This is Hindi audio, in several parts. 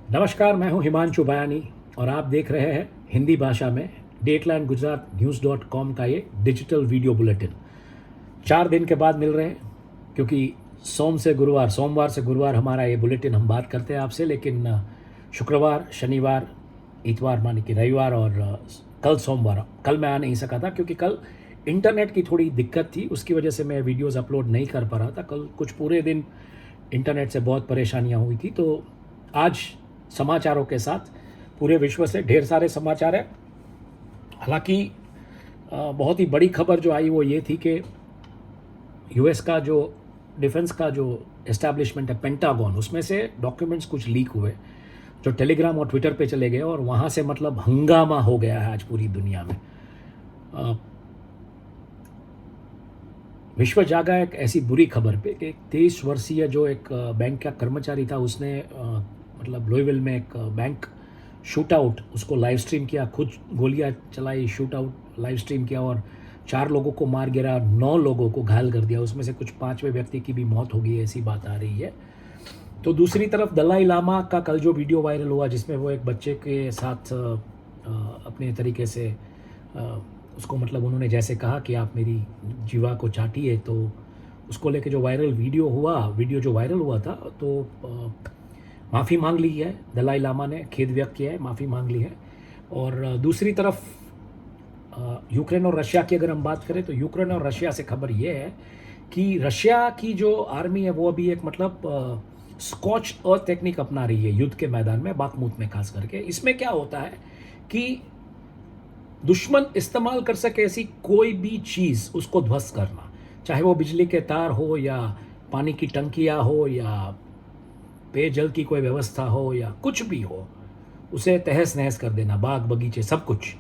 नमस्कार, मैं हूं हिमांशु बयानी और आप देख रहे हैं हिंदी भाषा में डेटलाइन गुजरात न्यूज़.com का ये डिजिटल वीडियो बुलेटिन। 4 दिन के बाद मिल रहे हैं क्योंकि सोमवार से गुरुवार हमारा ये बुलेटिन हम बात करते हैं आपसे, लेकिन शुक्रवार, शनिवार, इतवार माने कि रविवार और कल सोमवार, कल मैं आ नहीं सका था क्योंकि कल इंटरनेट की थोड़ी दिक्कत थी, उसकी वजह से मैं वीडियोस अपलोड नहीं कर पा रहा था। कल कुछ पूरे दिन इंटरनेट से बहुत परेशानियां हुई थी। तो आज समाचारों के साथ पूरे विश्व से ढेर सारे समाचार हैं। हालांकि बहुत ही बड़ी खबर जो आई वो ये थी कि यूएस का जो डिफेंस का जो एस्टैब्लिशमेंट है पेंटागन, उसमें से डॉक्यूमेंट्स कुछ लीक हुए जो टेलीग्राम और ट्विटर पे चले गए और वहाँ से मतलब हंगामा हो गया है आज पूरी दुनिया में। विश्व जागा एक ऐसी बुरी खबर पे कि एक 23 वर्षीय जो एक बैंक का कर्मचारी था, उसने मतलब लुइविल में एक बैंक शूट आउट उसको लाइव स्ट्रीम किया, खुद गोलियां चलाई, शूट आउट लाइव स्ट्रीम किया और 4 लोगों को मार गिरा, 9 लोगों को घायल कर दिया। उसमें से कुछ 5वें व्यक्ति की भी मौत हो गई, ऐसी बात आ रही है। तो दूसरी तरफ दलाई लामा का कल जो वीडियो वायरल हुआ जिसमें वो एक बच्चे के साथ अपने तरीके से उसको मतलब उन्होंने जैसे कहा कि आप मेरी जीवा को चाटिए, तो उसको लेके जो वीडियो जो वायरल हुआ था, तो माफ़ी मांग ली है दलाई लामा ने, खेद व्यक्त किया है, माफ़ी मांग ली है। और दूसरी तरफ यूक्रेन और रशिया की अगर हम बात करें तो यूक्रेन और रशिया से खबर ये है कि रशिया की जो आर्मी है वो अभी एक मतलब स्कॉच अर्थ टेक्निक अपना रही है युद्ध के मैदान में, बाखमुत में खास करके। इसमें क्या होता है कि दुश्मन इस्तेमाल कर सके ऐसी कोई भी चीज़ उसको ध्वस्त करना, चाहे वो बिजली के तार हो या पानी की टंकियाँ हो या पेयजल की कोई व्यवस्था हो या कुछ भी हो, उसे तहस नहस कर देना, बाग बगीचे सब कुछ।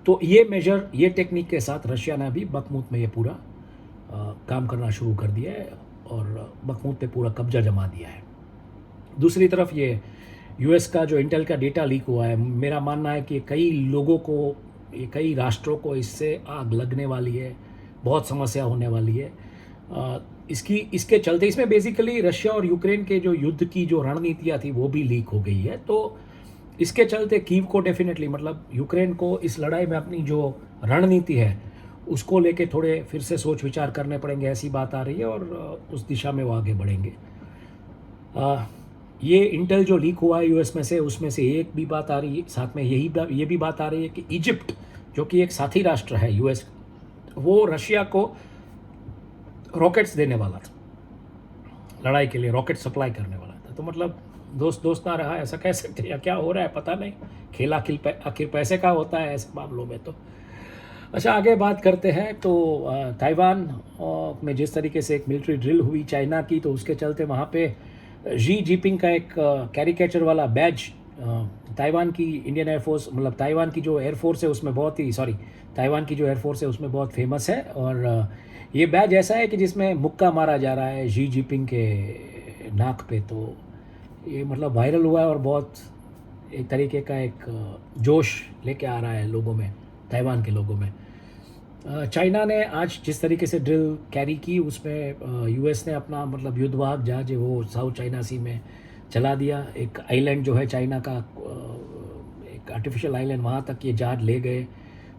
तो ये टेक्निक के साथ रशिया ने अभी बखमुत में ये पूरा काम करना शुरू कर दिया है और बखमुत पे पूरा कब्जा जमा दिया है। दूसरी तरफ ये यूएस का जो इंटेल का डेटा लीक हुआ है, मेरा मानना है कि कई राष्ट्रों को इससे आग लगने वाली है, बहुत समस्या होने वाली है। इसके चलते इसमें बेसिकली रशिया और यूक्रेन के जो युद्ध की जो रणनीतियाँ थी वो भी लीक हो गई है। तो इसके चलते कीव को डेफिनेटली मतलब यूक्रेन को इस लड़ाई में अपनी जो रणनीति है उसको लेके थोड़े फिर से सोच विचार करने पड़ेंगे, ऐसी बात आ रही है और उस दिशा में वो आगे बढ़ेंगे। ये इंटेल जो लीक हुआ है यूएस में से, उसमें से एक भी बात आ रही है, साथ में ये भी बात आ रही है कि इजिप्ट जो कि एक साथी राष्ट्र है यूएस, वो रशिया को रॉकेट्स देने वाला था, लड़ाई के लिए रॉकेट सप्लाई करने वाला था। तो मतलब दोस्त ना रहा, ऐसा कह सकते हैं, या क्या हो रहा है पता नहीं। खेल आखिर पैसे का होता है ऐसे मामलों में। तो अच्छा, आगे बात करते हैं। तो ताइवान में जिस तरीके से एक मिलिट्री ड्रिल हुई चाइना की, तो उसके चलते वहाँ पे जी जिनपिंग का एक कैरिकेचर वाला बैज ताइवान की इंडियन एयरफोर्स मतलब ताइवान की जो एयरफोर्स है उसमें ताइवान की जो एयरफोर्स है उसमें बहुत फेमस है। और ये बैज ऐसा है कि जिसमें मुक्का मारा जा रहा है जी जिनपिंग के नाक पे। तो ये मतलब वायरल हुआ है और बहुत एक तरीके का एक जोश लेके आ रहा है लोगों में, ताइवान के लोगों में। चाइना ने आज जिस तरीके से ड्रिल कैरी की, उसमें यूएस ने अपना मतलब युद्धवाहक जहाज है वो साउथ चाइना सी में चला दिया। एक आइलैंड जो है चाइना का, एक आर्टिफिशियल आइलैंड, वहाँ तक ये जहाज ले गए।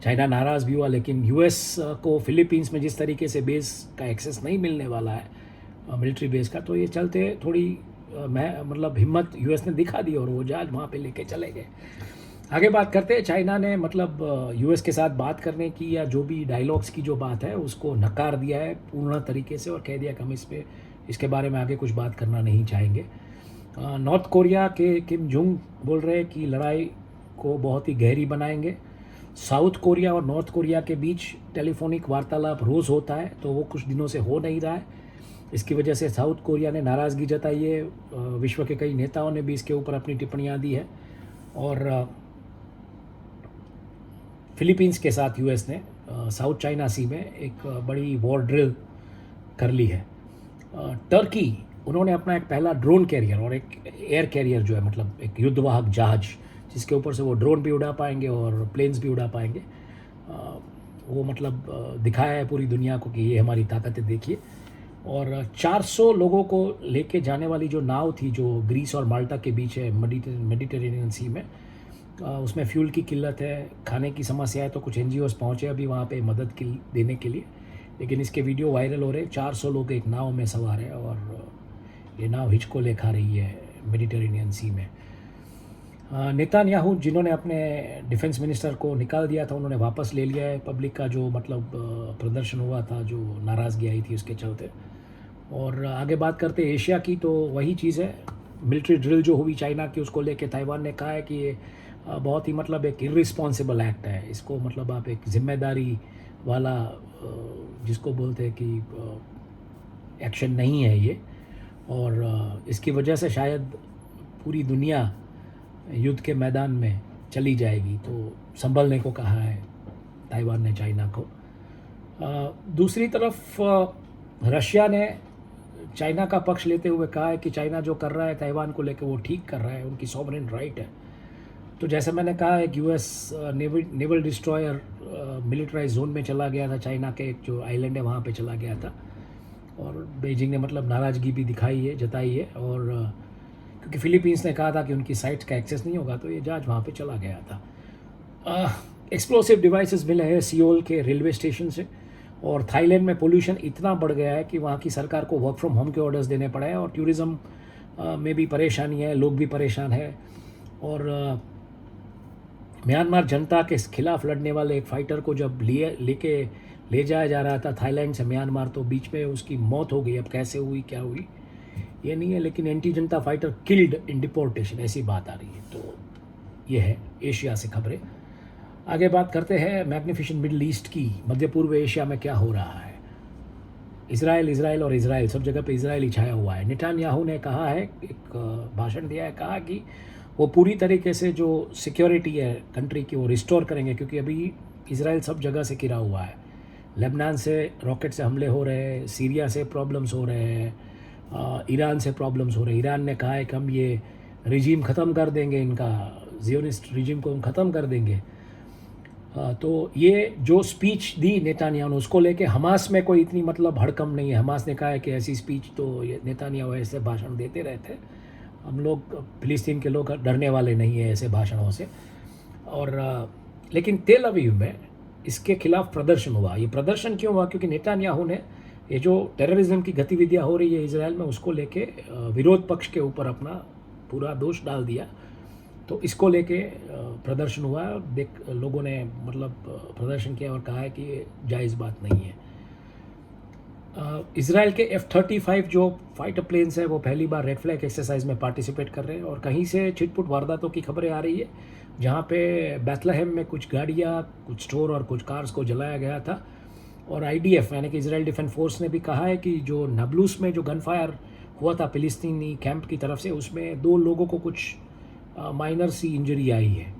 चाइना नाराज़ भी हुआ, लेकिन यूएस को फिलीपींस में जिस तरीके से बेस का एक्सेस नहीं मिलने वाला है, मिलिट्री बेस का, तो ये चलते थोड़ी मतलब हिम्मत यूएस ने दिखा दी और वो जहाज वहाँ पे लेके चले गए। आगे बात करते हैं। चाइना ने मतलब यूएस के साथ बात करने की या जो भी डायलॉग्स की जो बात है उसको नकार दिया है पूर्ण तरीके से और कह दिया कि हम इसके बारे में आगे कुछ बात करना नहीं चाहेंगे। नॉर्थ कोरिया के किम जोंग बोल रहे हैं कि लड़ाई को बहुत ही गहरी बनाएंगे। साउथ कोरिया और नॉर्थ कोरिया के बीच टेलीफोनिक वार्तालाप रोज़ होता है, तो वो कुछ दिनों से हो नहीं रहा है। इसकी वजह से साउथ कोरिया ने नाराज़गी जताई है। विश्व के कई नेताओं ने भी इसके ऊपर अपनी टिप्पणियाँ दी है। और फिलीपींस के साथ यूएस ने साउथ चाइना सी में एक बड़ी वॉर ड्रिल कर ली है। टर्की, उन्होंने अपना एक पहला ड्रोन कैरियर और एक एयर कैरियर जो है मतलब एक युद्धवाहक जहाज जिसके ऊपर से वो ड्रोन भी उड़ा पाएंगे और प्लेन्स भी उड़ा पाएंगे, वो मतलब दिखाया है पूरी दुनिया को कि ये हमारी ताकत है, देखिए। और 400 लोगों को लेके जाने वाली जो नाव थी जो ग्रीस और माल्टा के बीच है मेडिटेरेनियन सी में, उसमें फ्यूल की किल्लत है, खाने की समस्या है, तो कुछ एनजीओज पहुँचे अभी वहाँ पे मदद की देने के लिए, लेकिन इसके वीडियो वायरल हो रहे हैं। 400 लोग एक नाव में सवार है और ये नाव हिचकोले खा रही है मेडिटेरेनियन सी में। नेतान्याहू जिन्होंने अपने डिफेंस मिनिस्टर को निकाल दिया था, उन्होंने वापस ले लिया है। पब्लिक का जो मतलब प्रदर्शन हुआ था, जो नाराज़गी आई थी उसके चलते। और आगे बात करते एशिया की, तो वही चीज़ है, मिलिट्री ड्रिल जो हुई चाइना की, उसको लेके ताइवान ने कहा है कि ये बहुत ही मतलब एक इर्रिस्पॉन्सिबल एक्ट है, इसको मतलब आप एक जिम्मेदारी वाला जिसको बोलते हैं कि एक्शन नहीं है ये, और इसकी वजह से शायद पूरी दुनिया युद्ध के मैदान में चली जाएगी, तो संभलने को कहा है ताइवान ने चाइना को। दूसरी तरफ रशिया ने चाइना का पक्ष लेते हुए कहा है कि चाइना जो कर रहा है ताइवान को लेकर वो ठीक कर रहा है, उनकी सॉवरेन राइट है। तो जैसे मैंने कहा, एक यूएस नेवल डिस्ट्रॉयर मिलिट्राइज जोन में चला गया था, चाइना के एक जो आइलैंड है वहाँ पे चला गया था, और बीजिंग ने मतलब नाराज़गी भी दिखाई है, जताई है, और क्योंकि फिलीपींस ने कहा था कि उनकी साइट्स का एक्सेस नहीं होगा, तो ये जहाज वहाँ पे चला गया था। एक्सप्लोसिव डिवाइसेस मिले हैं सियोल के रेलवे स्टेशन से, और थाईलैंड में पोल्यूशन इतना बढ़ गया है कि वहाँ की सरकार को वर्क फ्रॉम होम के ऑर्डर्स देने पड़े हैं, और टूरिज़्म में भी परेशानी है, लोग भी परेशान है। और म्यांमार जनता के खिलाफ लड़ने वाले एक फाइटर को जब ले जाया जा रहा था थाईलैंड से म्यांमार, तो बीच में उसकी मौत हो गई। अब कैसे हुई, क्या हुई ये नहीं है, लेकिन anti Janata fighter killed in deportation, ऐसी बात आ रही है। तो ये है एशिया से खबरें। आगे बात करते हैं मैग्निफिसेंट मिडिल ईस्ट की। मध्य पूर्व एशिया में क्या हो रहा है? इजराइल सब जगह पे इजराइल ही छाया हुआ है। नेतान्याहू ने कहा है, एक भाषण दिया है, कहा कि वो पूरी तरीके से जो सिक्योरिटी है कंट्री की वो रिस्टोर करेंगे, क्योंकि अभी इजराइल सब जगह से घिरा हुआ है। लेबनान से रॉकेट से हमले हो रहे हैं, सीरिया से प्रॉब्लम्स हो रहे हैं, ईरान से प्रॉब्लम्स हो रहे हैं। ईरान ने कहा है कि हम ये रिजीम ख़त्म कर देंगे, इनका जियोनिस्ट रिजीम को हम ख़त्म कर देंगे। तो ये जो स्पीच दी नेतान्याहू ने, उसको लेके हमास में कोई इतनी मतलब हड़कम नहीं है। हमास ने कहा है कि ऐसी स्पीच तो ये नेतान्याहू ऐसे भाषण देते रहते, हम लोग फिलिस्तीन के लोग डरने वाले नहीं है ऐसे भाषणों से। और लेकिन तेल अवीव में इसके खिलाफ प्रदर्शन हुआ। ये प्रदर्शन क्यों हुआ? क्योंकि नेतान्याहू ने ये जो टेररिज्म की गतिविधियां हो रही है इजराइल में, उसको लेके विरोध पक्ष के ऊपर अपना पूरा दोष डाल दिया। तो इसको लेके प्रदर्शन हुआ, और लोगों ने मतलब प्रदर्शन किया और कहा है कि ये जायज़ बात नहीं है। इजराइल के F-35 जो फाइटर प्लेन्स हैं वो पहली बार रेड फ्लैग एक्सरसाइज में पार्टिसिपेट कर रहे हैं, और कहीं से छिटपुट वारदातों की खबरें आ रही है, जहाँ पे बैथलहम में कुछ गाड़ियाँ, कुछ स्टोर और कुछ कार्स को जलाया गया था। और IDF यानी कि इजराइल डिफेंस फोर्स ने भी कहा है कि जो नाब्लूस में जो गन फायर हुआ था फिलिस्तीनी कैंप की तरफ से, उसमें 2 लोगों को कुछ माइनर सी इंजरी आई है।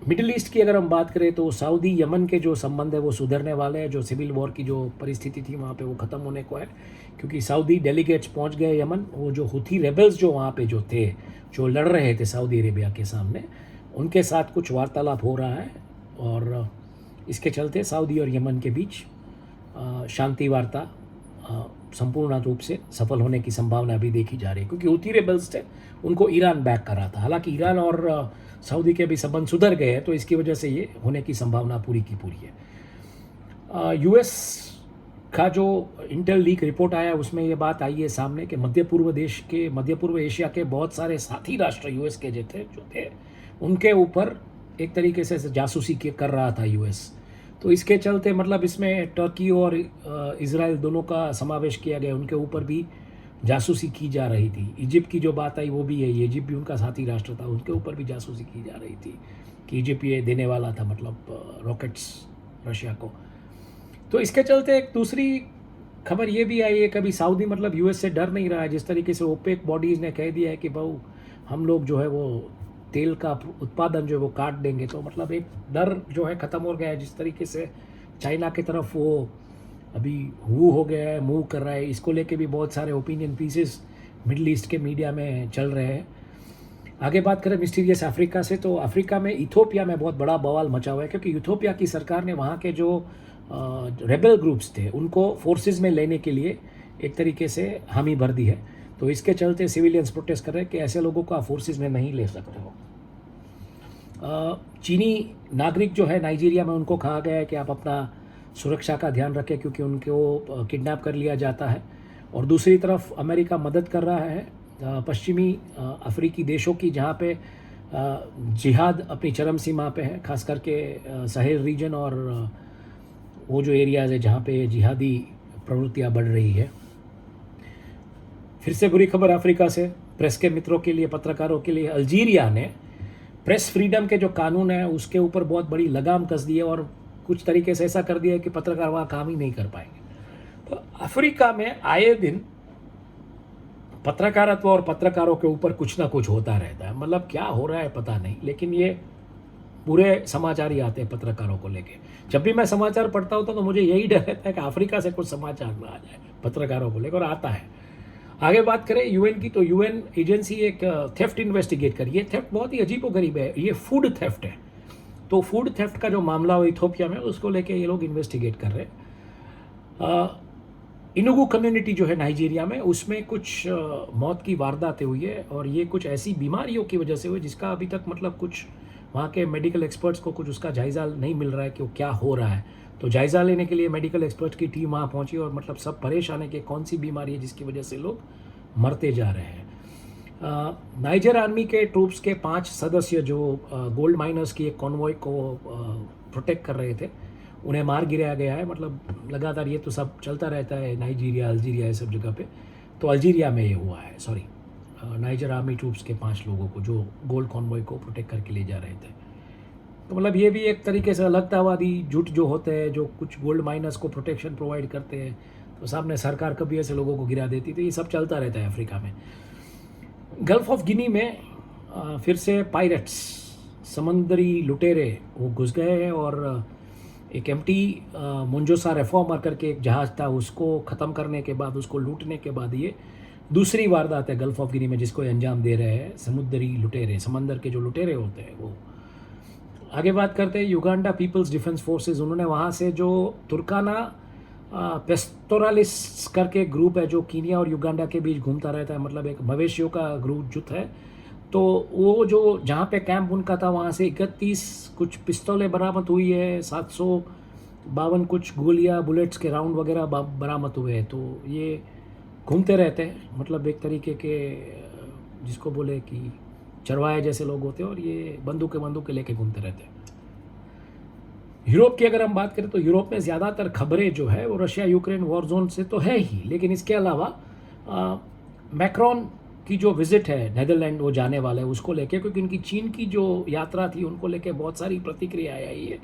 मिडिल ईस्ट की अगर हम बात करें तो सऊदी यमन के जो संबंध है वो सुधरने वाले हैं। जो सिविल वॉर की जो परिस्थिति थी वहाँ पे वो ख़त्म होने को है, क्योंकि सऊदी डेलीगेट्स पहुँच गए यमन। वो जो हुथी रेबल्स जो वहाँ पे जो थे, जो लड़ रहे थे सऊदी अरेबिया के सामने, उनके साथ कुछ वार्तालाप हो रहा है, और इसके चलते सऊदी और यमन के बीच शांति वार्ता संपूर्ण रूप से सफल होने की संभावना अभी देखी जा रही है, क्योंकि हुथी रेबल्स थे, उनको ईरान बैक कर रहा था। हालांकि ईरान और सऊदी के भी संबंध सुधर गए हैं, तो इसकी वजह से ये होने की संभावना पूरी की पूरी है। यूएस का जो इंटेल लीक रिपोर्ट आया उसमें ये बात आई है सामने कि मध्य पूर्व एशिया के बहुत सारे साथी राष्ट्र यूएस के जो थे उनके ऊपर एक तरीके से जासूसी कर रहा था यूएस। तो इसके चलते मतलब इसमें टर्की और इजराइल दोनों का समावेश किया गया, उनके ऊपर भी जासूसी की जा रही थी। इजिप्ट की जो बात आई वो भी है, इजिप्ट भी उनका साथी राष्ट्र था, उनके ऊपर भी जासूसी की जा रही थी कि इजिप्ट ये देने वाला था मतलब रॉकेट्स रशिया को। तो इसके चलते एक दूसरी खबर ये भी आई है, कभी सऊदी मतलब यूएस से डर नहीं रहा है। जिस तरीके से ओपेक बॉडीज़ ने कह दिया है कि भाऊ हम लोग जो है वो तेल का उत्पादन जो है वो काट देंगे, तो मतलब एक डर जो है ख़त्म हो गया है। जिस तरीके से चाइना की तरफ वो अभी हो गया है, मूव कर रहा है, इसको लेके भी बहुत सारे ओपिनियन पीसेस मिडिल ईस्ट के मीडिया में चल रहे हैं। आगे बात करें मिस्टीरियस अफ्रीका से, तो अफ्रीका में इथोपिया में बहुत बड़ा बवाल मचा हुआ है, क्योंकि इथोपिया की सरकार ने वहाँ के जो रेबल ग्रुप्स थे उनको फोर्सेस में लेने के लिए एक तरीके से हामी भर दी है। तो इसके चलते सिविलियंस प्रोटेस्ट कर रहे हैं कि ऐसे लोगों को आप फोर्सेस में नहीं ले सकते हो। चीनी नागरिक जो है नाइजीरिया में, उनको कहा गया है कि आप अपना सुरक्षा का ध्यान रखें क्योंकि उनको किडनैप कर लिया जाता है। और दूसरी तरफ अमेरिका मदद कर रहा है पश्चिमी अफ्रीकी देशों की, जहाँ पे जिहाद अपनी चरम सीमा पे है, खास करके साहेल रीजन और वो जो एरियाज़ है जहाँ पे जिहादी प्रवृत्तियाँ बढ़ रही है। फिर से बुरी खबर अफ्रीका से, प्रेस के मित्रों के लिए, पत्रकारों के लिए, अल्जीरिया ने प्रेस फ्रीडम के जो कानून है उसके ऊपर बहुत बड़ी लगाम कस दी है और कुछ तरीके से ऐसा कर दिया है कि पत्रकार वहाँ काम ही नहीं कर पाएंगे। तो अफ्रीका में आए दिन पत्रकारित्व और पत्रकारों के ऊपर कुछ ना कुछ होता रहता है। मतलब क्या हो रहा है पता नहीं, लेकिन ये बुरे समाचार ही आते हैं पत्रकारों को लेके। जब भी मैं समाचार पढ़ता हूँ तो मुझे यही डर रहता है कि अफ्रीका से कुछ समाचार ना आ जाए पत्रकारों को लेकर, और आता है। आगे बात करें यूएन की, तो यूएन एजेंसी एक थेफ्ट इन्वेस्टिगेट करी है। थेफ्ट बहुत ही अजीबोगरीब है, ये फूड थेफ्ट है। तो फूड थेफ्ट का जो मामला हो इथोपिया में, उसको लेके ये लोग इन्वेस्टिगेट कर रहे हैं। इनुगु कम्युनिटी जो है नाइजीरिया में, उसमें कुछ मौत की वारदातें हुई है और ये कुछ ऐसी बीमारियों की वजह से हुई जिसका अभी तक मतलब कुछ वहाँ के मेडिकल एक्सपर्ट्स को कुछ उसका जायज़ा नहीं मिल रहा है कि वो क्या हो रहा है। तो जायज़ा लेने के लिए मेडिकल एक्सपर्ट की टीम वहाँ पहुँची और मतलब सब परेशान है कि कौन सी बीमारी है जिसकी वजह से लोग मरते जा रहे हैं। नाइजर आर्मी के ट्रूप्स के 5 सदस्य जो गोल्ड माइनर्स की एक कॉन्वॉय को प्रोटेक्ट कर रहे थे, उन्हें मार गिराया गया है। मतलब लगातार ये तो सब चलता रहता है नाइजीरिया, अल्जीरिया, ये सब जगह पे। तो अल्जीरिया में ये हुआ है, सॉरी, नाइजर आर्मी ट्रूप्स के 5 लोगों को जो गोल्ड कॉन्वॉय को प्रोटेक्ट करके ले जा रहे थे। तो मतलब ये भी एक तरीके से अलगतावादी जुट जो होते हैं, जो कुछ गोल्ड माइनर्स को प्रोटेक्शन प्रोवाइड करते हैं, तो सामने सरकार कभी ऐसे लोगों को गिरा देती। तो ये सब चलता रहता है अफ्रीका में। गल्फ ऑफ गिनी में फिर से पायरेट्स, समुद्री लुटेरे, वो घुस गए हैं और एक एमटी मुंजोसा रेफॉर्मर करके एक जहाज़ था, उसको ख़त्म करने के बाद, उसको लूटने के बाद ये दूसरी वारदात है गल्फ ऑफ गिनी में जिसको अंजाम दे रहे हैं समुद्री लुटेरे, समंदर के जो लुटेरे होते हैं वो। आगे बात करते हैं युगांडा पीपल्स डिफेंस फोर्सेस, उन्होंने वहाँ से जो तुर्काना पेस्टोरालिस करके ग्रुप है जो कीनिया और युगांडा के बीच घूमता रहता है, मतलब एक मवेशियों का ग्रुप जुट है। तो वो जो जहाँ पे कैंप उनका था वहाँ से 31 कुछ पिस्तौलें बरामद हुई है, 752 कुछ गोलियाँ, बुलेट्स के राउंड वगैरह बरामद हुए हैं। तो ये घूमते रहते हैं, मतलब एक तरीके के जिसको बोले कि चरवाहे जैसे लोग होते हैं, और ये बंदूकें लेके घूमते रहते हैं। यूरोप की अगर हम बात करें तो यूरोप में ज़्यादातर खबरें जो है वो रशिया यूक्रेन वॉर जोन से तो है ही, लेकिन इसके अलावा मैक्रोन की जो विजिट है नेदरलैंड वो जाने वाला है, उसको लेके, क्योंकि उनकी चीन की जो यात्रा थी उनको लेके बहुत सारी प्रतिक्रियाएं आई है।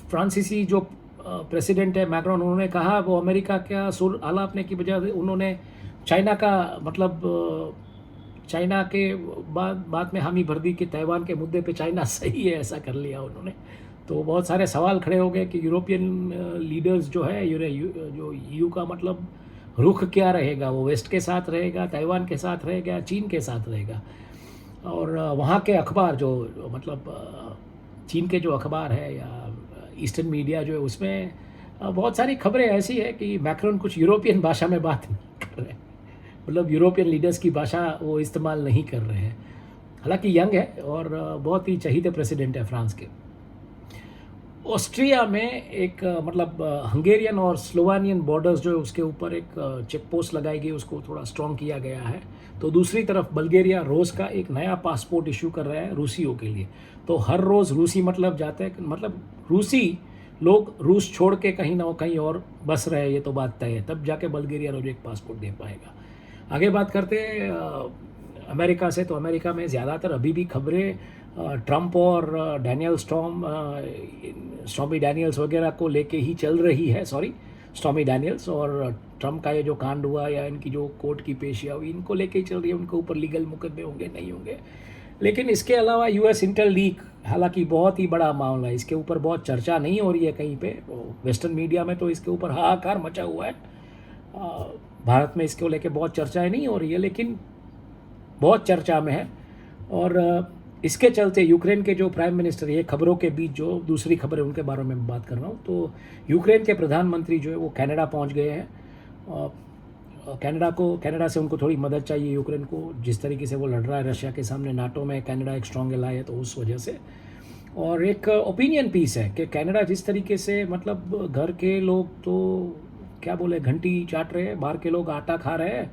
फ्रांसीसी जो प्रेसिडेंट है मैक्रोन, उन्होंने कहा वो अमेरिका का सुर आलापने की बजाय उन्होंने चाइना का मतलब चाइना के बाद में हामी भर दी कि ताइवान के मुद्दे पे चाइना सही है, ऐसा कर लिया उन्होंने। तो बहुत सारे सवाल खड़े हो गए कि यूरोपियन लीडर्स जो है जो ईयू का मतलब रुख क्या रहेगा, वो वेस्ट के साथ रहेगा, ताइवान के साथ रहेगा, चीन के साथ रहेगा। और वहाँ के अखबार जो मतलब चीन के जो अखबार है या ईस्टर्न मीडिया जो है उसमें बहुत सारी खबरें ऐसी है कि मैक्रोन कुछ यूरोपियन भाषा में बात नहीं कर रहे हैं, मतलब यूरोपियन लीडर्स की भाषा वो इस्तेमाल नहीं कर रहे हैं। हालांकि यंग है और बहुत ही चहीते प्रेसिडेंट है फ्रांस के। ऑस्ट्रिया में एक मतलब हंगेरियन और स्लोवानियन बॉर्डर्स जो है उसके ऊपर एक चेक पोस्ट लगाई गई, उसको थोड़ा स्ट्रॉन्ग किया गया है। तो दूसरी तरफ बल्गेरिया रोज़ का एक नया पासपोर्ट इशू कर रहा है रूसियों के लिए। तो हर रोज़ रूसी मतलब जाते हैं, मतलब रूसी लोग रूस छोड़ के कहीं ना कहीं और बस रहे, ये तो बात तय है, तब जाके बल्गेरिया रोज एक पासपोर्ट दे पाएगा। आगे बात करते हैं अमेरिका से, तो अमेरिका में ज़्यादातर अभी भी खबरें ट्रंप और स्टॉर्मी डैनियल्स वगैरह को लेके ही चल रही है। स्टॉर्मी डैनियल्स और ट्रंप का ये जो कांड हुआ या इनकी जो कोर्ट की पेशियाँ हुई, इनको लेके ही चल रही है। उनके ऊपर लीगल मुकदमे होंगे नहीं होंगे। लेकिन इसके अलावा यूएस इंटेल लीक, हालांकि बहुत ही बड़ा मामला है, इसके ऊपर बहुत चर्चा नहीं हो रही है कहीं पे। वेस्टर्न मीडिया में तो इसके ऊपर हाहाकार मचा हुआ है, भारत में इसको लेके बहुत चर्चाएं नहीं हो रही है, लेकिन बहुत चर्चा में है। और इसके चलते यूक्रेन के जो प्राइम मिनिस्टर, ये खबरों के बीच जो दूसरी खबर है उनके बारे में बात कर रहा हूँ, तो यूक्रेन के प्रधानमंत्री जो है वो कनाडा पहुँच गए हैं। कनाडा से उनको थोड़ी मदद चाहिए यूक्रेन को, जिस तरीके से वो लड़ रहा है रशिया के सामने नाटो में, कनाडा एक स्ट्रॉन्ग एलाई है, तो उस वजह से। और एक ओपिनियन पीस है कि कनाडा जिस तरीके से, मतलब घर के लोग तो क्या बोले, घंटी चाट रहे हैं, बाहर के लोग आटा खा रहे हैं,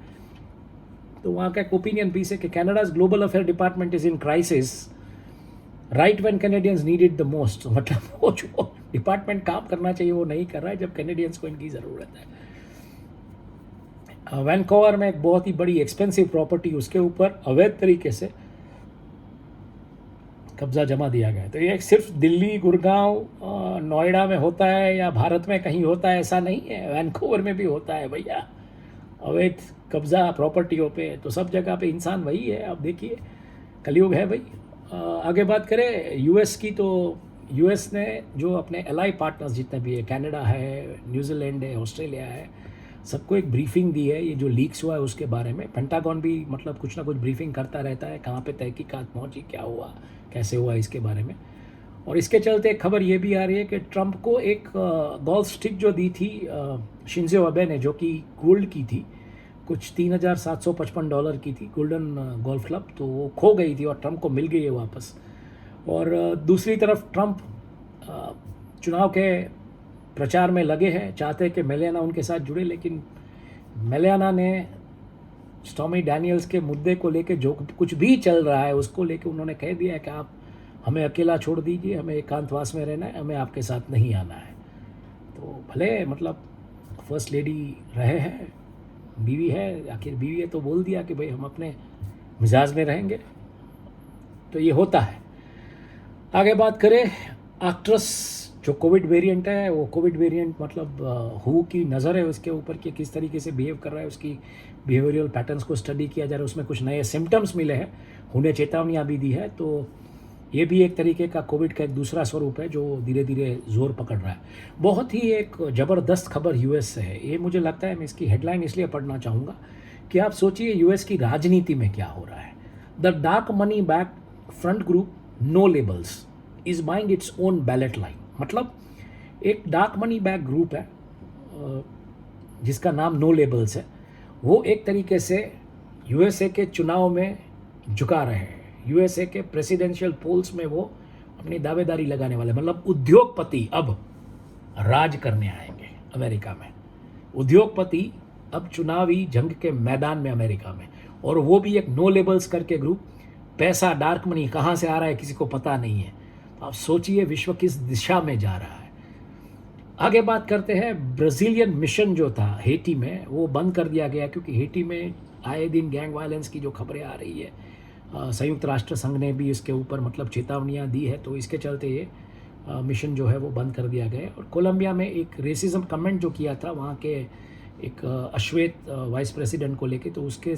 तो वहाँ का एक ओपिनियन पीस है कि Canada's global affair department is in crisis right when Canadians need it the most. मतलब वो जो डिपार्टमेंट काम करना चाहिए वो नहीं कर रहा है जब कैनेडियंस को इनकी ज़रूरत है। वैनकूवर में एक बहुत ही बड़ी एक्सपेंसिव प्रॉपर्टी, उसके ऊपर अवैध तरीके से कब्जा जमा दिया गया है। तो ये सिर्फ दिल्ली, गुड़गांव, नोएडा में होता है या भारत में कहीं होता है ऐसा नहीं है, वैनकूवर में भी होता है भैया अवैध कब्जा प्रॉपर्टियों पे। तो सब जगह पे इंसान वही है। अब देखिए कलयुग है भाई। आगे बात करें यूएस की, तो यूएस ने जो अपने एलाई पार्टनर्स जितने भी है, कनाडा है, न्यूजीलैंड है, ऑस्ट्रेलिया है, सबको एक ब्रीफिंग दी है ये जो लीक्स हुआ है उसके बारे में। पेंटागन भी मतलब कुछ ना कुछ ब्रीफिंग करता रहता है, कहाँ पे तहकीकात पहुँची, क्या हुआ, कैसे हुआ, इसके बारे में। और इसके चलते एक खबर ये भी आ रही है कि ट्रंप को एक गोल्फ स्टिक जो दी थी शिंजो अबे ने, जो कि गोल्ड की थी, कुछ $3,755 की थी, गोल्डन गोल्फ क्लब, तो वो खो गई थी और ट्रंप को मिल गई है वापस। और दूसरी तरफ ट्रंप चुनाव के प्रचार में लगे हैं, चाहते हैं कि मेलियाना उनके साथ जुड़े, लेकिन मेलियाना ने स्टॉर्मी डैनियल्स के मुद्दे को लेके जो कुछ भी चल रहा है उसको लेके उन्होंने कह दिया है कि आप हमें अकेला छोड़ दीजिए, हमें एकांतवास में रहना है, हमें आपके साथ नहीं आना है। तो भले मतलब फर्स्ट लेडी रहे हैं, बीवी है, आखिर बीवी है तो बोल दिया कि भाई हम अपने मिजाज में रहेंगे, तो ये होता है। आगे बात करें एक्ट्रेस जो कोविड वेरिएंट है, वो कोविड वेरिएंट मतलब हु की नज़र है उसके ऊपर कि किस तरीके से बिहेव कर रहा है, उसकी बिहेवियरल पैटर्न्स को स्टडी किया जा रहा है, उसमें कुछ नए सिम्टम्स मिले हैं, उन्हें चेतावनियाँ भी दी है। तो ये भी एक तरीके का कोविड का एक दूसरा स्वरूप है जो धीरे धीरे जोर पकड़ रहा है। बहुत ही एक ज़बरदस्त खबर यूएस से है, ये मुझे लगता है मैं इसकी हेडलाइन इसलिए पढ़ना चाहूँगा कि आप सोचिए यूएस की राजनीति में क्या हो रहा है। The dark money back front group no labels is buying its own ballot line. मतलब एक डार्क मनी बैक ग्रुप है जिसका नाम नो लेबल्स है, वो एक तरीके से यूएसए के चुनाव में झुका रहे हैं, यूएसए के प्रेसिडेंशियल पोल्स में वो अपनी दावेदारी लगाने वाले, मतलब उद्योगपति अब राज करने आएंगे अमेरिका में। उद्योगपति अब चुनावी जंग के मैदान में अमेरिका में, और वो भी एक नो लेबल्स करके ग्रुप। पैसा, डार्क मनी कहाँ से आ रहा है किसी को पता नहीं है। तो आप सोचिए विश्व किस दिशा में जा रहा है। आगे बात करते हैं, ब्राज़ीलियन मिशन जो था हेटी में वो बंद कर दिया गया, क्योंकि हेटी में आए दिन गैंग वायलेंस की जो खबरें आ रही है, संयुक्त राष्ट्र संघ ने भी इसके ऊपर मतलब चेतावनियाँ दी है, तो इसके चलते ये मिशन जो है वो बंद कर दिया गया। और कोलंबिया में एक रेसिज्म कमेंट जो किया था वहाँ के एक अश्वेत वाइस प्रेसिडेंट को लेके, तो उसके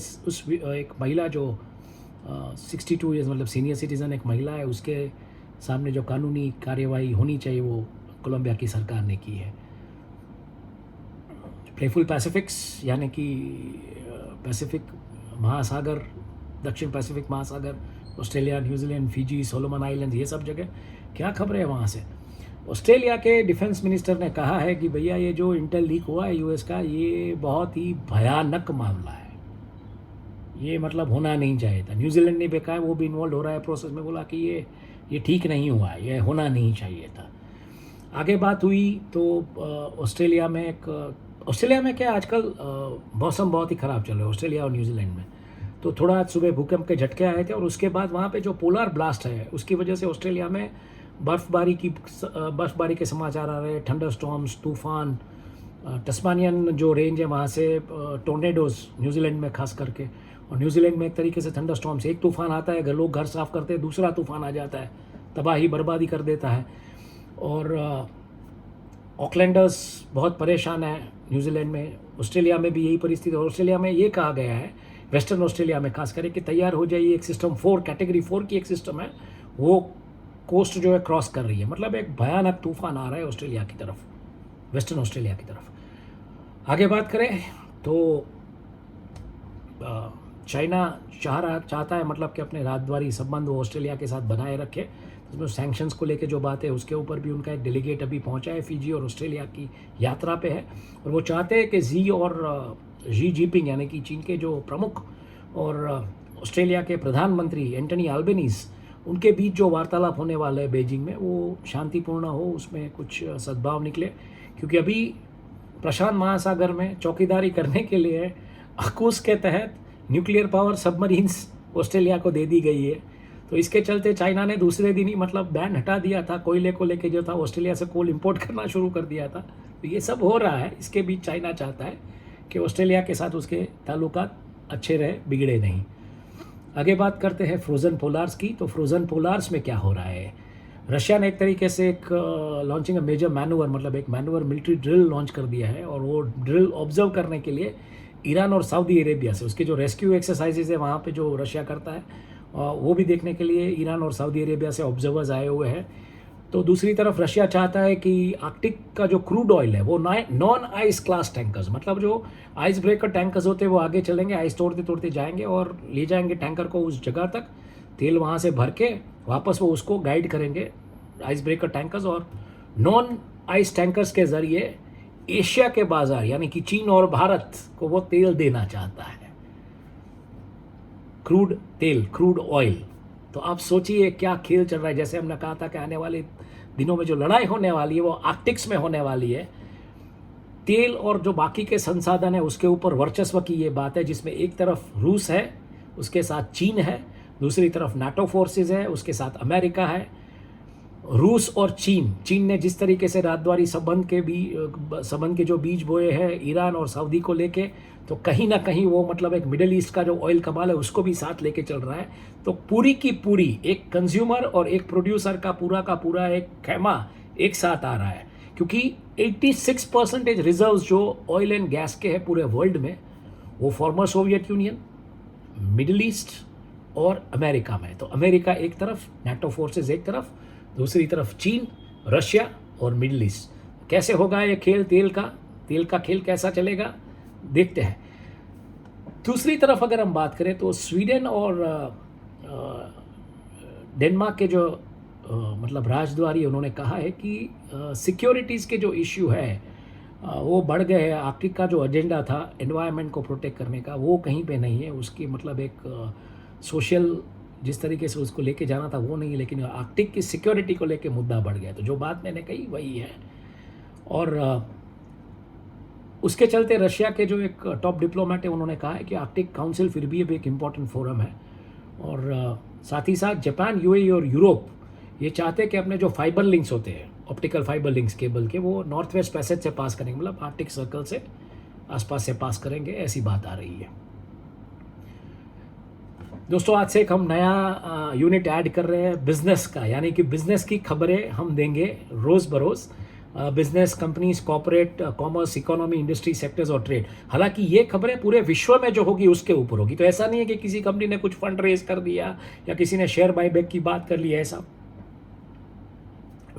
एक महिला जो 62 ईयर्स मतलब सीनियर सिटीज़न एक महिला है, उसके सामने जो कानूनी कार्यवाही होनी चाहिए वो कोलंबिया की सरकार ने की है। प्लेफुल पैसिफिक्स यानी कि पैसिफिक महासागर, दक्षिण पैसिफिक महासागर, Australia, New Zealand, Fiji, Solomon island, ये सब जगह क्या खबर है वहाँ से। ऑस्ट्रेलिया के डिफेंस मिनिस्टर ने कहा है कि भैया ये जो इंटेल लीक हुआ है यूएस का, ये बहुत ही भयानक मामला है, ये मतलब होना नहीं चाहिए था। न्यूजीलैंड ने भी कहा, वो भी इन्वॉल्व हो रहा है प्रोसेस में, बोला कि ये ठीक नहीं हुआ, ये होना नहीं चाहिए था। आगे बात हुई तो ऑस्ट्रेलिया में क्या आजकल मौसम बहुत ही ख़राब चल रहा है ऑस्ट्रेलिया और न्यूजीलैंड में। तो थोड़ा सुबह भूकंप के झटके आए थे, और उसके बाद वहाँ पे जो पोलर ब्लास्ट है उसकी वजह से ऑस्ट्रेलिया में बर्फ़बारी के समाचार आ रहे हैं, थंडर स्टॉर्म्स, तूफ़ान, टस्मानियन जो रेंज है वहाँ से टोर्नेडोज़, न्यूजीलैंड में खास करके। और न्यूजीलैंड में एक तरीके से थंडर स्टॉर्म्स, एक तूफ़ान आता है, लोग घर साफ़ करते हैं, दूसरा तूफ़ान आ जाता है, तबाही बर्बादी कर देता है। और ऑकलैंडर्स बहुत परेशान है न्यूजीलैंड में। ऑस्ट्रेलिया में भी यही परिस्थिति है। ऑस्ट्रेलिया में ये कहा गया है, वेस्टर्न ऑस्ट्रेलिया में खास करके, कि तैयार हो जाइए, एक सिस्टम 4 कैटेगरी 4 की एक सिस्टम है, वो कोस्ट जो है क्रॉस कर रही है। मतलब एक भयानक तूफान आ रहा है ऑस्ट्रेलिया की तरफ, वेस्टर्न ऑस्ट्रेलिया की तरफ। आगे बात करें तो चाइना चाहता है मतलब कि अपने राजद्वारी संबंध वो ऑस्ट्रेलिया के साथ बनाए रखे। उसमें सैंक्शंस को लेके जो बात है उसके ऊपर भी उनका एक डेलीगेट अभी पहुंचा है, फिजी और ऑस्ट्रेलिया की यात्रा पे है। और वो चाहते हैं कि शी जिनपिंग यानी कि चीन के जो प्रमुख और ऑस्ट्रेलिया के प्रधानमंत्री एंटनी अल्बेनीज, उनके बीच जो वार्तालाप होने वाला है बीजिंग में वो शांतिपूर्ण हो, उसमें कुछ सद्भाव निकले। क्योंकि अभी प्रशांत महासागर में चौकीदारी करने के लिए AUKUS के तहत न्यूक्लियर पावर सबमरीन्स ऑस्ट्रेलिया को दे दी गई है। तो इसके चलते चाइना ने दूसरे दिन ही मतलब बैन हटा दिया था, कोयले को लेके जो था ऑस्ट्रेलिया से कोल इंपोर्ट करना शुरू कर दिया था। तो ये सब हो रहा है, इसके बीच चाइना चाहता है कि ऑस्ट्रेलिया के साथ उसके ताल्लुकात अच्छे रहे, बिगड़े नहीं। आगे बात करते हैं फ्रोज़न पोलार्स की। तो फ्रोज़न पोलार्स में क्या हो रहा है? रशिया ने एक तरीके से एक लॉन्चिंग अ मेजर मैनूवर, मतलब एक मैनूवर मिलिट्री ड्रिल लॉन्च कर दिया है। और वो ड्रिल ऑब्जर्व करने के लिए ईरान और सऊदी अरेबिया से, उसके जो रेस्क्यू एक्सरसाइजेज है वहाँ पे जो रशिया करता है वो भी देखने के लिए ईरान और सऊदी अरेबिया से ऑब्जर्वर्स आए हुए हैं। तो दूसरी तरफ रशिया चाहता है कि आर्कटिक का जो क्रूड ऑयल है वो नॉन आइस क्लास टैंकर्स, मतलब जो आइस ब्रेकर टैंकर्स होते हैं वो आगे चलेंगे, आइस तोड़ते तोड़ते जाएंगे और ले जाएंगे टैंकर को उस जगह तक, तेल वहाँ से भर के वापस वो उसको गाइड करेंगे आइस ब्रेकर टैंकर्स। और नॉन आइस टैंकर्स के ज़रिए एशिया के बाजार यानी कि चीन और भारत को वो तेल देना चाहता है, क्रूड तेल, क्रूड ऑयल। तो आप सोचिए क्या खेल चल रहा है। जैसे हमने कहा था कि आने वाले दिनों में जो लड़ाई होने वाली है वो आर्कटिक्स में होने वाली है। तेल और जो बाकी के संसाधन है उसके ऊपर वर्चस्व की ये बात है, जिसमें एक तरफ रूस है, उसके साथ चीन है, दूसरी तरफ नाटो फोर्सेस है, उसके साथ अमेरिका है। रूस और चीन ने जिस तरीके से राजद्वारी संबंध के जो बीज बोए हैं ईरान और सऊदी को लेके, तो कहीं ना कहीं वो मतलब एक मिडिल ईस्ट का जो ऑयल कमाल है उसको भी साथ लेके चल रहा है। तो पूरी की पूरी एक कंज्यूमर और एक प्रोड्यूसर का पूरा एक खैमा एक साथ आ रहा है। क्योंकि 86% रिजर्व्स जो ऑयल एंड गैस के हैं पूरे वर्ल्ड में वो former Soviet union, middle east और अमेरिका में। तो अमेरिका एक तरफ, नाटो फोर्सेस एक तरफ, दूसरी तरफ चीन, रशिया और मिडिल ईस्ट। कैसे होगा ये खेल तेल का खेल कैसा चलेगा देखते हैं। दूसरी तरफ अगर हम बात करें तो स्वीडन और डेनमार्क के जो मतलब राजद्वारी उन्होंने कहा है कि सिक्योरिटीज़ के जो इश्यू है वो बढ़ गए हैं। आर्कटिक का जो एजेंडा था एनवायरनमेंट को प्रोटेक्ट करने का वो कहीं पे नहीं है, उसकी मतलब एक सोशल जिस तरीके से उसको लेके जाना था वो नहीं है, लेकिन आर्कटिक की सिक्योरिटी को लेके मुद्दा बढ़ गया। तो जो बात मैंने कही वही है। और उसके चलते रशिया के जो एक टॉप डिप्लोमेट है उन्होंने कहा है कि आर्कटिक काउंसिल फिर भी एक इम्पॉर्टेंट फोरम है। और साथ ही साथ जापान, यूएई और यूरोप ये चाहते हैं कि अपने जो फाइबर लिंक्स होते हैं, ऑप्टिकल फाइबर लिंक्स केबल के, वो नॉर्थ वेस्ट पैसेज से पास करेंगे, मतलब आर्कटिक सर्कल से आसपास से पास करेंगे, ऐसी बात आ रही है। दोस्तों आज से एक हम नया यूनिट ऐड कर रहे हैं बिजनेस का, यानी कि बिजनेस की खबरें हम देंगे रोज़ बरोज़। Business, companies, corporate, commerce, economy, industry, sectors और ट्रेड। हालांकि ये खबरें पूरे विश्व में जो होगी उसके ऊपर होगी। तो ऐसा नहीं है कि किसी कंपनी ने कुछ फंड रेज कर दिया या किसी ने शेयर बाईबैक की बात कर ली, ऐसा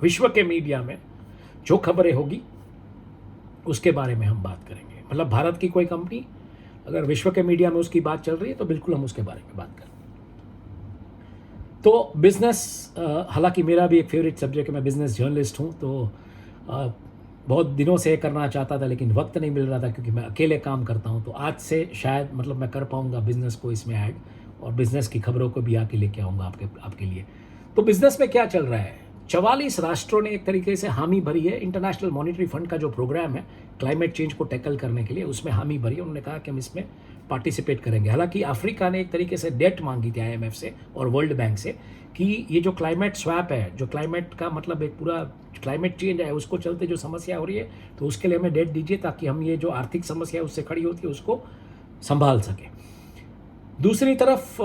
विश्व के मीडिया में जो खबरें होगी उसके बारे में हम बात करेंगे। मतलब भारत की कोई कंपनी अगर विश्व के मीडिया में उसकी बात चल रही है तो बिल्कुल हम उसके बारे में बात करें। तो बिजनेस, हालांकि मेरा भी एक फेवरेट सब्जेक्ट है, मैं बिजनेस जर्नलिस्ट हूँ, तो बहुत दिनों से करना चाहता था लेकिन वक्त नहीं मिल रहा था क्योंकि मैं अकेले काम करता हूँ। तो आज से शायद मतलब मैं कर पाऊँगा बिज़नेस को इसमें ऐड, और बिज़नेस की खबरों को भी आके लेके आऊँगा आपके लिए। तो बिज़नेस में क्या चल रहा है? 44 राष्ट्रों ने एक तरीके से हामी भरी है। इंटरनेशनल मॉनिटरी फंड का जो प्रोग्राम है क्लाइमेट चेंज को टैकल करने के लिए, उसमें हामी भरी है। उन्होंने कहा कि हम इसमें पार्टिसिपेट करेंगे। हालांकि अफ्रीका ने एक तरीके से डेट मांगी थी IMF से और वर्ल्ड बैंक से कि ये जो क्लाइमेट स्वैप है, जो क्लाइमेट का मतलब एक पूरा क्लाइमेट चेंज है, उसको चलते जो समस्या हो रही है, तो उसके लिए हमें डेट दीजिए ताकि हम ये जो आर्थिक समस्या है उससे खड़ी होती है उसको संभाल सकें। दूसरी तरफ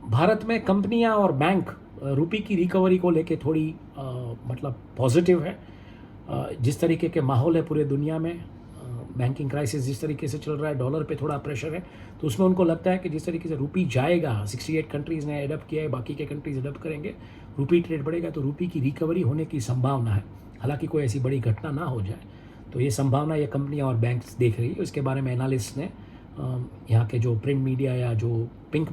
भारत में कंपनियां और बैंक रुपये की रिकवरी को लेके थोड़ी मतलब पॉजिटिव है। जिस तरीके के माहौल है पूरे दुनिया में, बैंकिंग क्राइसिस जिस तरीके से चल रहा है, डॉलर पे थोड़ा प्रेशर है, तो उसमें उनको लगता है कि जिस तरीके से रुपी जाएगा, 68 कंट्रीज़ ने एडप्ट किया है, बाकी के कंट्रीज एडप्ट करेंगे, रुपी ट्रेड बढ़ेगा तो रुपी की रिकवरी होने की संभावना है। हालांकि कोई ऐसी बड़ी घटना ना हो जाए, तो ये संभावना ये कंपनियां और बैंक्स देख रही है। इसके बारे में एनालिस्ट ने यहाँ के जो प्रिंट मीडिया या जो pink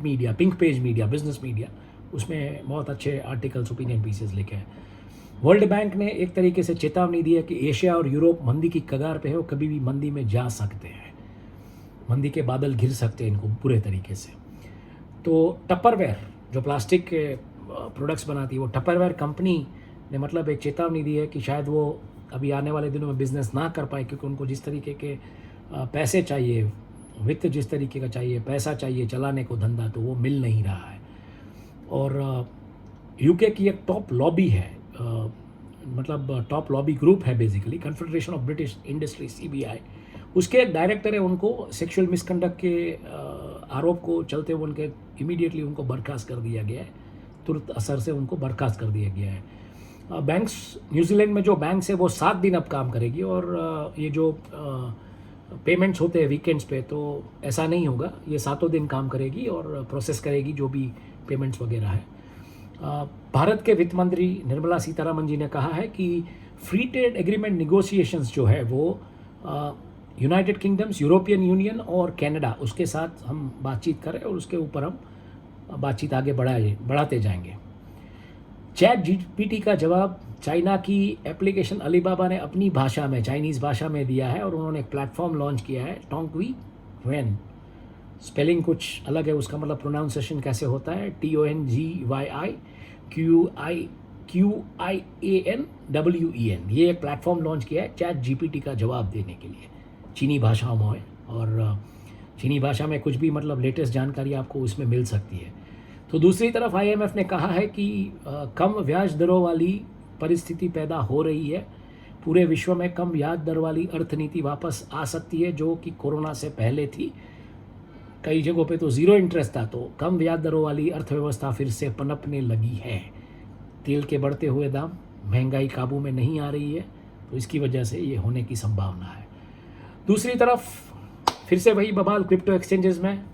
page media, business media, उसमें बहुत अच्छे आर्टिकल्स, ओपिनियन पीसेस लिखे हैं। वर्ल्ड बैंक ने एक तरीके से चेतावनी दी है कि एशिया और यूरोप मंदी की कगार पे है और कभी भी मंदी में जा सकते हैं, मंदी के बादल घिर सकते हैं इनको बुरे तरीके से। तो टपरवेयर जो प्लास्टिक के प्रोडक्ट्स बनाती है, वो टपरवेयर कंपनी ने मतलब एक चेतावनी दी है कि शायद वो अभी आने वाले दिनों में बिज़नेस ना कर पाए, क्योंकि उनको जिस तरीके के पैसे चाहिए, वित्त जिस तरीके का चाहिए, पैसा चाहिए चलाने को धंधा, तो वो मिल नहीं रहा है। और यूके की एक टॉप लॉबी है, मतलब टॉप लॉबी ग्रुप है basically, confederation of British industry, CBI, उसके एक डायरेक्टर है, उनको सेक्सुअल मिसकंडक्ट के आरोप को चलते हुए उनके इमीडिएटली उनको बर्खास्त कर दिया गया है, तुरंत असर से उनको बर्खास्त कर दिया गया है। बैंक्स, न्यूजीलैंड में जो बैंक्स है वो 7 दिन अब काम करेगी, और ये जो पेमेंट्स होते हैं वीकेंड्स पे, तो ऐसा नहीं होगा, ये 7 दिन काम करेगी और प्रोसेस करेगी जो भी पेमेंट्स वगैरह है। भारत के वित्त मंत्री निर्मला सीतारमन जी ने कहा है कि फ्री ट्रेड एग्रीमेंट निगोशिएशंस जो है वो यूनाइटेड किंगडम्स, यूरोपियन यूनियन और कनाडा, उसके साथ हम बातचीत करें और उसके ऊपर हम बातचीत आगे बढ़ाते जाएंगे। ChatGPT का जवाब चाइना की एप्लीकेशन अलीबाबा ने अपनी भाषा में, चाइनीज़ भाषा में दिया है, और उन्होंने एक प्लेटफॉर्म लॉन्च किया है, टोंगक्वी वेन। स्पेलिंग कुछ अलग है, उसका मतलब प्रोनाउंसिएशन कैसे होता है, TONGYIQIANWEN। ये एक प्लेटफॉर्म लॉन्च किया है ChatGPT का जवाब देने के लिए, चीनी भाषाओं में, और चीनी भाषा में कुछ भी मतलब लेटेस्ट जानकारी आपको उसमें मिल सकती है। तो दूसरी तरफ IMF ने कहा है कि कम ब्याज दरों वाली परिस्थिति पैदा हो रही है, पूरे विश्व में कम ब्याज दर वाली अर्थनीति वापस आ सकती है, जो कि कोरोना से पहले थी। कई जगहों पे तो ज़ीरो इंटरेस्ट था, तो कम ब्याज दरों वाली अर्थव्यवस्था फिर से पनपने लगी है। तेल के बढ़ते हुए दाम, महंगाई काबू में नहीं आ रही है, तो इसकी वजह से ये होने की संभावना है। दूसरी तरफ फिर से वही बवाल क्रिप्टो एक्सचेंजेस में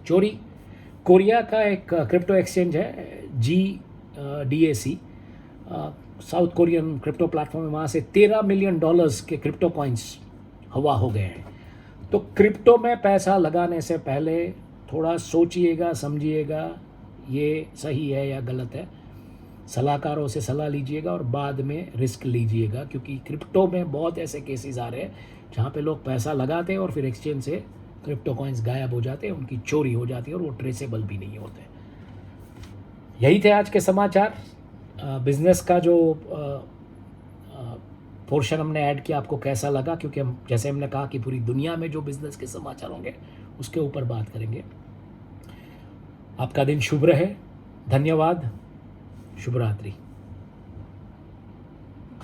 चोरी। कोरिया का एक क्रिप्टो एक्सचेंज है GDAC, south Korean crypto platform है, वहाँ से $13 मिलियन के क्रिप्टो कॉइन्स हवा हो गए हैं। तो क्रिप्टो में पैसा लगाने से पहले थोड़ा सोचिएगा, समझिएगा, ये सही है या गलत है, सलाहकारों से सलाह लीजिएगा और बाद में रिस्क लीजिएगा, क्योंकि क्रिप्टो में बहुत ऐसे केसेस आ रहे हैं जहाँ पे लोग पैसा लगाते हैं और फिर एक्सचेंज से क्रिप्टो कॉइन्स गायब हो जाते हैं, उनकी चोरी हो जाती है और वो ट्रेसेबल भी नहीं होते। यही थे आज के समाचार। बिज़नेस का जो पोर्शन हमने ऐड किया, आपको कैसा लगा, क्योंकि हम, जैसे हमने कहा कि पूरी दुनिया में जो बिज़नेस के समाचार होंगे उसके ऊपर बात करेंगे। आपका दिन शुभ रहे, धन्यवाद, शुभ रात्रि।